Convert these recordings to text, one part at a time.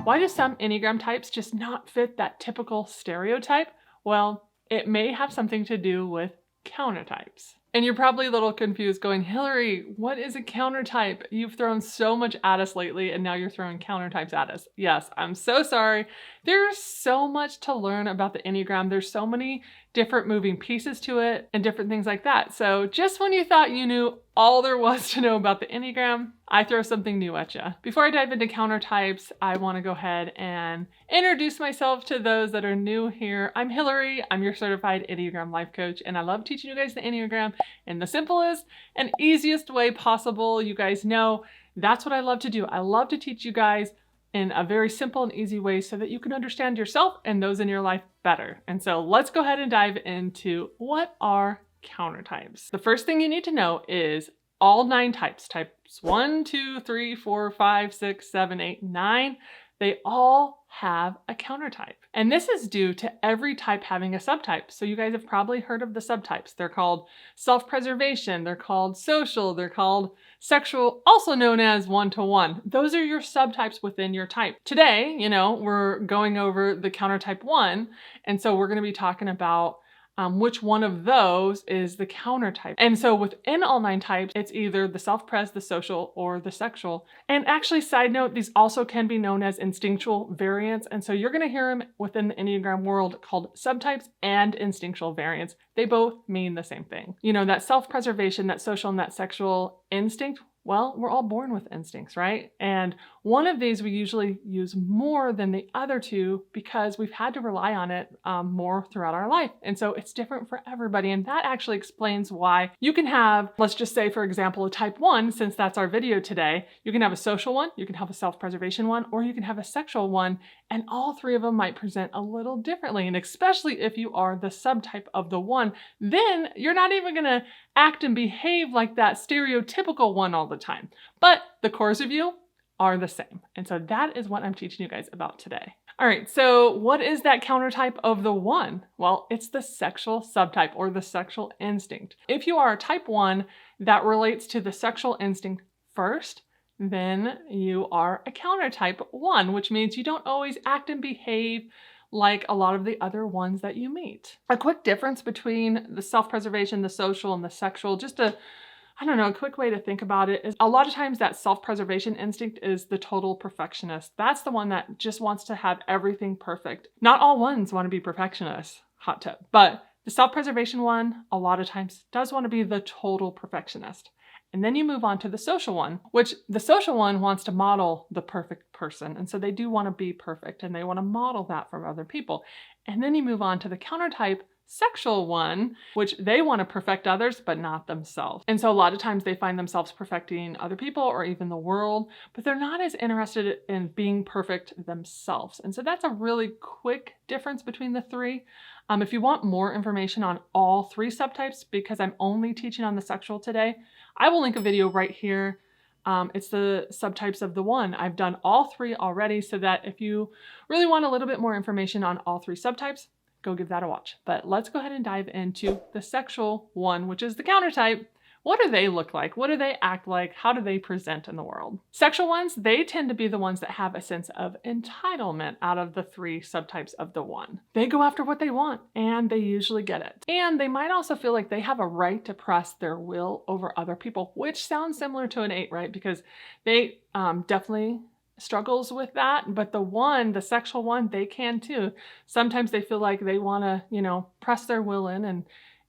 Why do some Enneagram types just not fit that typical stereotype? Well, it may have something to do with countertypes. And you're probably a little confused going, Hillary, what is a countertype? You've thrown so much at us lately and now you're throwing countertypes at us. Yes, I'm so sorry. There's so much to learn about the Enneagram. There's so many different moving pieces to it and different things like that. So just when you thought you knew all there was to know about the Enneagram, I throw something new at you. Before I dive into countertypes, I want to go ahead and introduce myself to those that are new here. I'm Hillary. I'm your certified Enneagram life coach, and I love teaching you guys the Enneagram in the simplest and easiest way possible. You guys know that's what I love to do. I love to teach you guys in a very simple and easy way so that you can understand yourself and those in your life better. And so let's go ahead and dive into what are countertypes. The first thing you need to know is all 9 types, types 1, 2, 3, 4, 5, 6, 7, 8, 9, they all have a countertype. And this is due to every type having a subtype. So you guys have probably heard of the subtypes. They're called self-preservation, they're called social, they're called sexual, also known as one-to-one. Those are your subtypes within your type. Today, we're going over the countertype 1. And so we're going to be talking about which one of those is the countertype. And so within all 9 types, it's either the self-pres, the social, or the sexual. And actually, side note, these also can be known as instinctual variants. And so you're going to hear them within the Enneagram world called subtypes and instinctual variants. They both mean the same thing. That self-preservation, that social, and that sexual instinct, well, we're all born with instincts, right? And one of these we usually use more than the other two because we've had to rely on it more throughout our life. And so it's different for everybody. And that actually explains why you can have, let's just say, for example, a type 1, since that's our video today, you can have a social one, you can have a self-preservation one, or you can have a sexual one. And all 3 of them might present a little differently. And especially if you are the subtype of the 1, then you're not even going to act and behave like that stereotypical one all the time. But the cores of you are the same. And so that is what I'm teaching you guys about today. All right, so what is that countertype of the 1? Well, it's the sexual subtype or the sexual instinct. If you are a type 1 that relates to the sexual instinct first, then you are a countertype 1, which means you don't always act and behave like a lot of the other ones that you meet. A quick difference between the self-preservation, the social, and the sexual, just a quick way to think about it is a lot of times that self-preservation instinct is the total perfectionist. That's the one that just wants to have everything perfect. Not all ones want to be perfectionists, hot tip, but the self-preservation one a lot of times does want to be the total perfectionist. And then you move on to the social one, which the social one wants to model the perfect person. And so they do want to be perfect and they want to model that from other people. And then you move on to the countertype sexual one, which they want to perfect others, but not themselves. And so a lot of times they find themselves perfecting other people or even the world, but they're not as interested in being perfect themselves. And so that's a really quick difference between the 3. If you want more information on all 3 subtypes, because I'm only teaching on the sexual today, I will link a video right here. It's the subtypes of the 1. I've done all 3 already, so that if you really want a little bit more information on all 3 subtypes, go give that a watch. But let's go ahead and dive into the sexual one, which is the countertype. What do they look like? What do they act like? How do they present in the world? Sexual ones, they tend to be the ones that have a sense of entitlement out of the 3 subtypes of the 1. They go after what they want and they usually get it. And they might also feel like they have a right to press their will over other people, which sounds similar to an 8, right? Because they definitely struggles with that, but the sexual one, they can too. Sometimes they feel like they want to, press their will in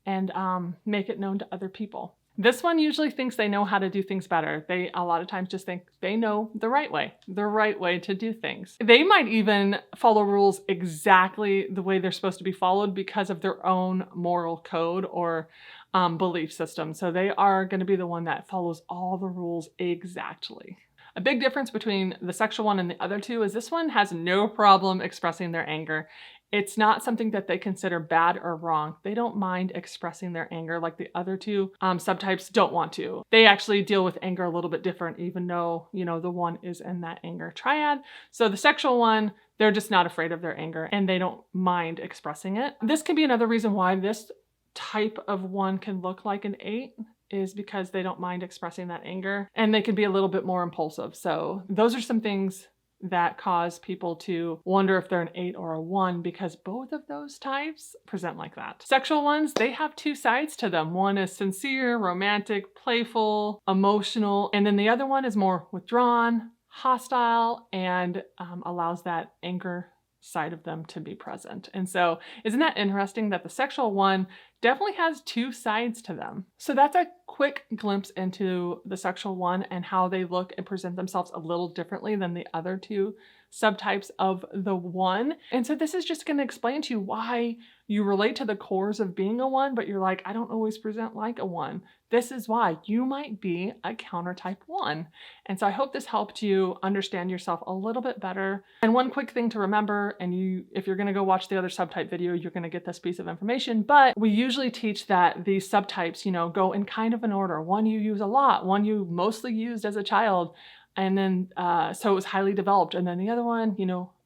and make it known to other people. This one usually thinks they know how to do things better. They a lot of times just think they know the right way to do things. They might even follow rules exactly the way they're supposed to be followed because of their own moral code or belief system. So they are going to be the one that follows all the rules exactly. A big difference between the sexual one and the other 2 is this one has no problem expressing their anger. It's not something that they consider bad or wrong. They don't mind expressing their anger like the other 2 subtypes don't want to. They actually deal with anger a little bit different, even though, the 1 is in that anger triad. So the sexual one, they're just not afraid of their anger and they don't mind expressing it. This can be another reason why this type of 1 can look like an 8. Is because they don't mind expressing that anger and they can be a little bit more impulsive. So those are some things that cause people to wonder if they're an 8 or a 1, because both of those types present like that. Sexual ones, they have two sides to them. One is sincere, romantic, playful, emotional, and then the other one is more withdrawn, hostile, and allows that anger side of them to be present. And so isn't that interesting that the sexual one definitely has two sides to them? So that's a quick glimpse into the sexual one and how they look and present themselves a little differently than the other two subtypes of the one. And so this is just going to explain to you why you relate to the cores of being a 1, but you're like, I don't always present like a 1. This is why you might be a countertype 1. And so I hope this helped you understand yourself a little bit better. And one quick thing to remember, and if you're going to go watch the other subtype video, you're going to get this piece of information, but we usually teach that these subtypes, go in kind of an order. One you use a lot, one you mostly used as a child, and then so it was highly developed. And then the other one,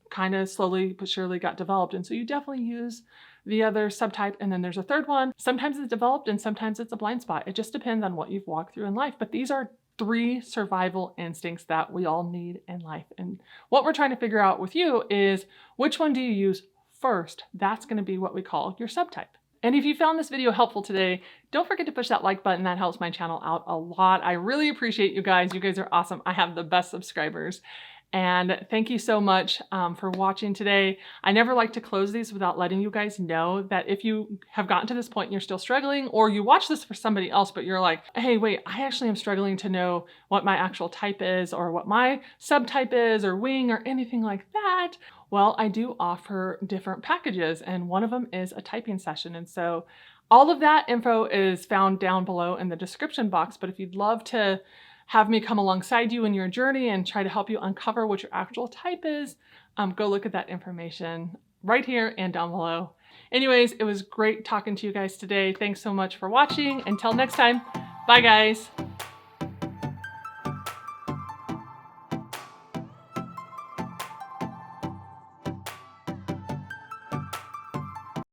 kind of slowly but surely got developed. And so you definitely use the other subtype. And then there's a third one. Sometimes it's developed and sometimes it's a blind spot. It just depends on what you've walked through in life. But these are 3 survival instincts that we all need in life. And what we're trying to figure out with you is, which one do you use first? That's going to be what we call your subtype. And if you found this video helpful today, don't forget to push that like button. That helps my channel out a lot. I really appreciate you guys. You guys are awesome. I have the best subscribers. And thank you so much for watching today. I never like to close these without letting you guys know that if you have gotten to this point and you're still struggling, or you watch this for somebody else, but you're like, hey, wait, I actually am struggling to know what my actual type is, or what my subtype is, or wing, or anything like that. Well, I do offer different packages, and one of them is a typing session. And so all of that info is found down below in the description box. But if you'd love to have me come alongside you in your journey and try to help you uncover what your actual type is, go look at that information right here and down below. Anyways, it was great talking to you guys today. Thanks so much for watching. Until next time, bye guys.